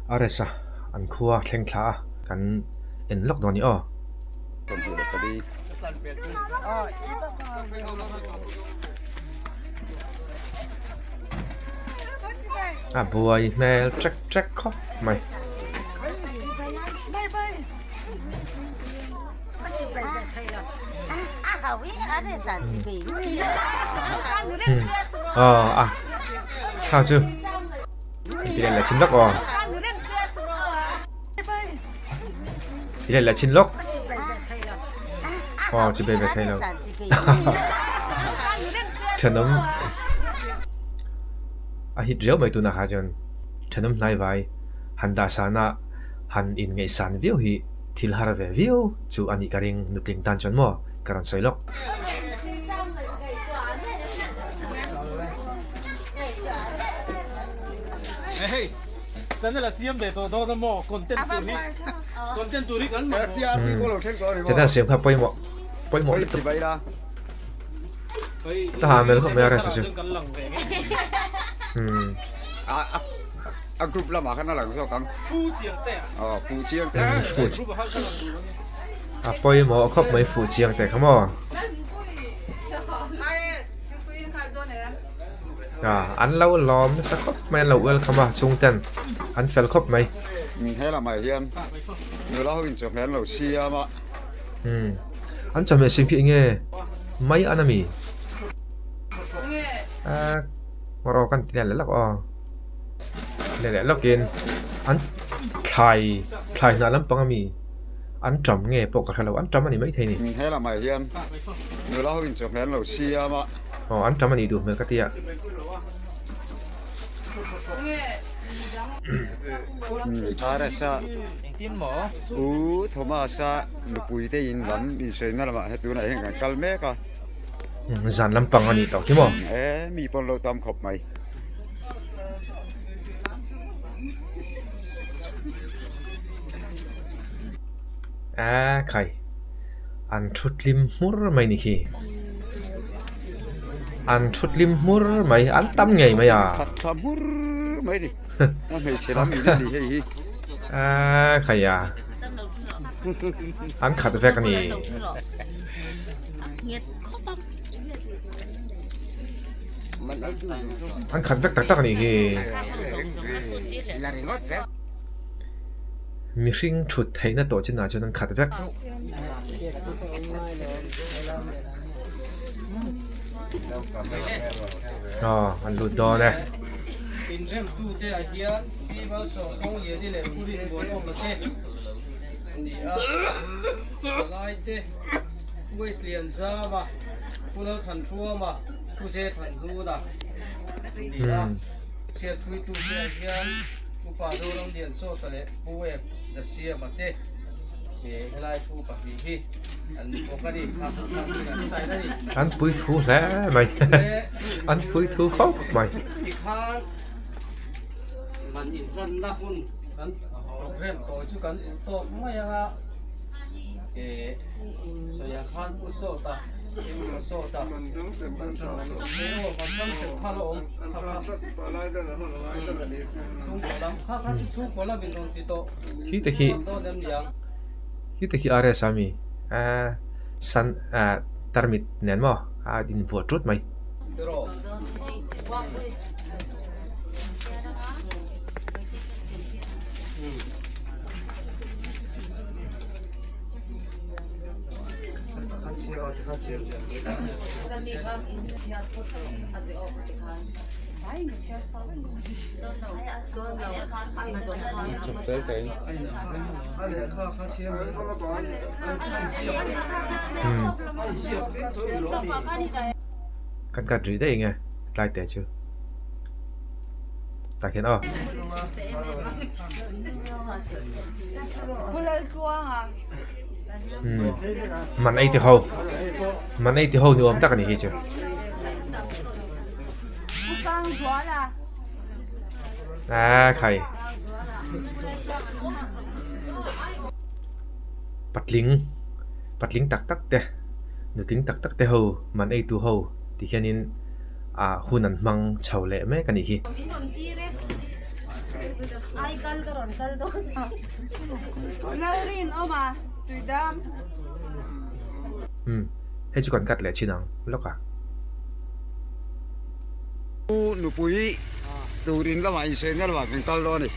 Aresa an khua thleng thla kan en lok doni o buai mel trek khop mai sao chưa thì đây là chín lốc rồi thì đây là chín lốc chỉ về thay đâu chân ấm hít rượu mấy tu na khá chân chân ấm này vậy hắn đã sana hắn in ngày san viu hi thil har ve viu chu ani karing nutling tan chon mo karon soi lok真的là xem để tôi đó mò content turi kan真的xem khắp bơi mò tiếp tục ta hàm mình không mấy ra sao chứ group là mà khán là sao căng phu chiang tệ bơi mò khắp mấy phu chiang tệ không mò anh lâu lòm sắc khóc mấy lâu ơi không à trung tên anh phải khóc mấy thế là mày hiền người đó hình chụp hình lâu xia mà anh chụp hình phim nghe mấy anh ami ngồi kan tiền lấy lắc in anh khai nào lắm bằng ami anh chấm nghe bộ cả lâu anh chấm anh mấy thế này thế là mày hiền người đó hình chụp hình lâu xia mà anh chấm anh đủ mấy cái tia Aresa Thomasa Lupui te in lam in sei na lama hetu na heng kalme ka zan lampang ani to ki mo mi pon lo tam khop mai khai an thutlim mur mai ni khi an thutlim mur mai an tam ngai mai mấy đi mày sẽ làm gì đi khai anh khát về cái này anh khát về tắc này thì mình sinh chụt thấy nó tổ chức nào cho nên khát về anh lụt đó này in rem tu te a hian ti ba so kong ye di le puri bo ong lo te ni a lai te wes lian za ma pulo than thua ma tu se than hu da ni a ke thui tu te a hian u pa do long lian so ta le pu e za sia ma te ke lai thu pa hi anh có cái gì anh bui thu lẽ mày anh bui thu khóc mày mình in dân na hun kan rem to chu kan to mai ha ke so ya khan pu so ta em so ta man jong se man so o man jong se thalo om thapa lai da ho lai da ni sung ko lam kha chu ko la bin dong ti to to dem ya khi are sami san tarmit nen mo din vo trut mai Căn cắt rưỡi đấy nghe lại tệ chưa tại khiến mình ấy thì hầu nữa tắc này chưa khai bắt lính tắc tắc đây nếu tính tắc tắc đây hầu mình ấy tu hầu thì khi nên hun ăn măng chầu lệ mấy cái này khi ai kal karon kal do laurin oma tuidam hết chỉ còn cắt lẻ chi năng lóc à nụ bụi từ đến là mày xem là cái con lo này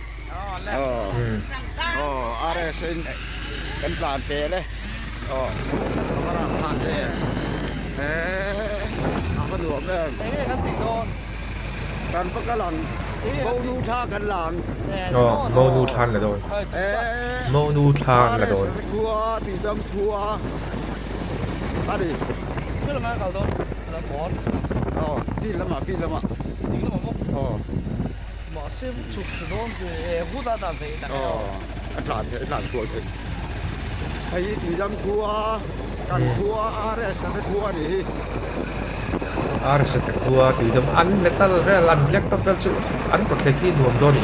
are sen kan plan pe le para plan pe apa dua kan kan pakalan mau nu tha kan lan mau nu than là đồn mau nu than là đồn cua thì tâm cua đi cái là mà cầu đồn là món phin lắm mà mà xem chụp đồn thì hút ra tạm vậy anh làm cua thì hay thì tâm cua kan cua are sa cua đi are sa cua thì đâm ăn lết tao về ăn lết tao về chú ăn có thể khi nuông đòn đi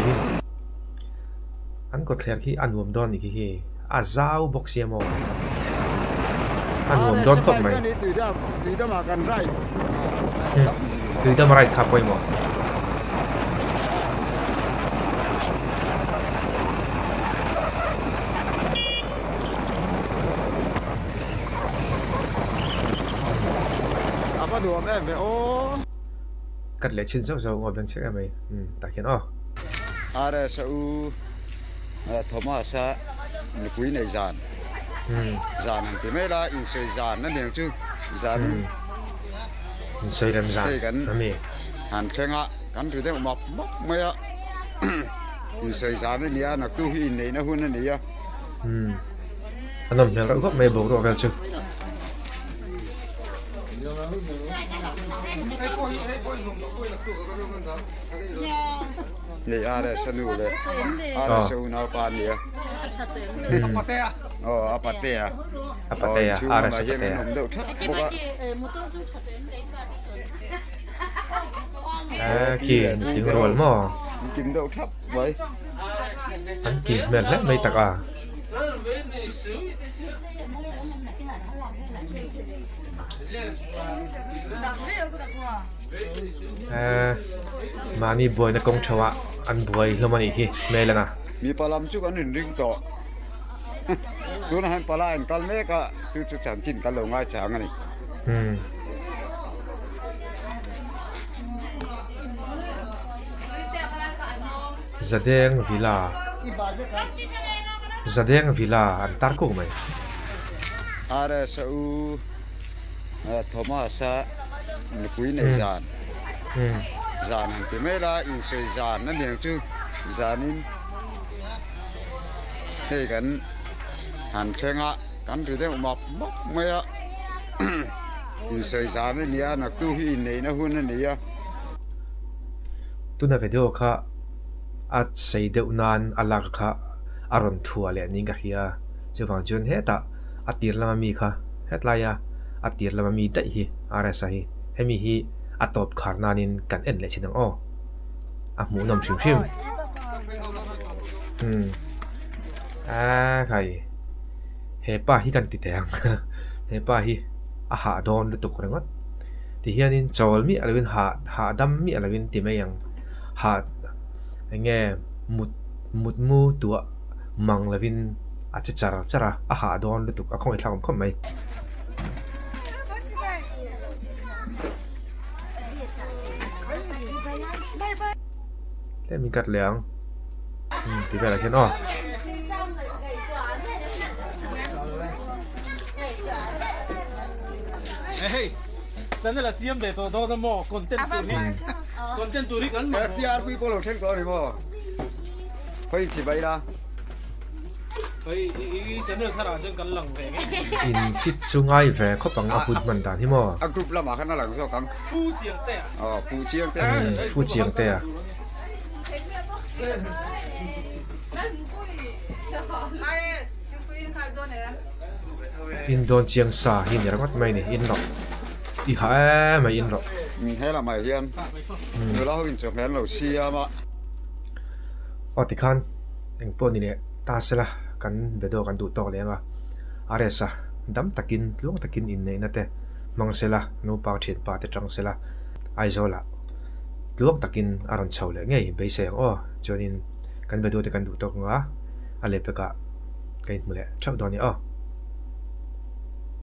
ăn có thể khi ăn nuông đòn đi khi zao bốc xe mò ăn nuông đòn không mày tùy tâm mà cần rai tùy tâm rai khắp quay mò đùa em về cắt lấy trên dâu ngồi bên trước em ấy tại khiến are sau Thomas quý này giàn hàng thì mấy là in sợi giàn nó đều chứ giàn in sợi làm giàn phải mi hàn xem ạ cắn từ đây mọc mấy ạ in sợi giàn nó nia là tu in này nó hơn nó nia anh em hiểu rõ mấy bộ đồ về chứ này are sanu le are sau nào pan nia apatea are apatea khi tiếng rồi mà kim đậu thấp vậy anh kim mệt lắm mấy tắc à mà ni boy na công chawa anh boy lo mani khi mê là na mi palam chu kan ring to tu na han pala an kal me ka tu chu chan chin kal lo ngai chang ani Zadeng Villa an tar ko mai are sau Thomas quý này giàn hàng thì mấy là in sợi giàn nó đều chứ giàn in đây gần hàn xe ngã cắn từ đây mọc mấy ạ in sợi giàn nó nia là tu in này nó hơn nó nia tu na video kha at sei deuh nan alak kha aron thua le ni ga hia chuwang chun heta atir lama mi kha hetlaya atir lama mi dai hi arsa hi hemi hi atop kharnanin kan en le chinang o a mu nom shim khai hepa hi kan ti teng hepa hi a ha don lu tuk rengot ti hianin chol mi alwin ha dam mi alwin ti meyang ha nghe mut mu tua mang lavin a chara a ha don lu tuk a khong thlang khom mai thế mình cắt lẹng thì vậy là thế nào hey真係啦，CM地多多麼content turis kan mà FPRP có lẩu thêm có này mà phải chỉ vậy啦phải真係睇下真緊能嘅in fit chung ai về có bằng áp hụt mình đàn hi mò group là mà khán là sao căng phu chiang tè phu chiang tè in don chiang sa hin ya mat mai ni in ro i ha mai in ro thế là mày hiền người lao in chụp hình lẩu xia mà ở thì khan anh po ni ne ta sẽ là kan video kan tu to le nga aresa dam takin luang takin in nei na te mang sela no pa thin pa te tang sela aizola luang takin aron chau le ngei be se o chonin kan ve do te kan du tok nga ale pe ka kai mule chap do ni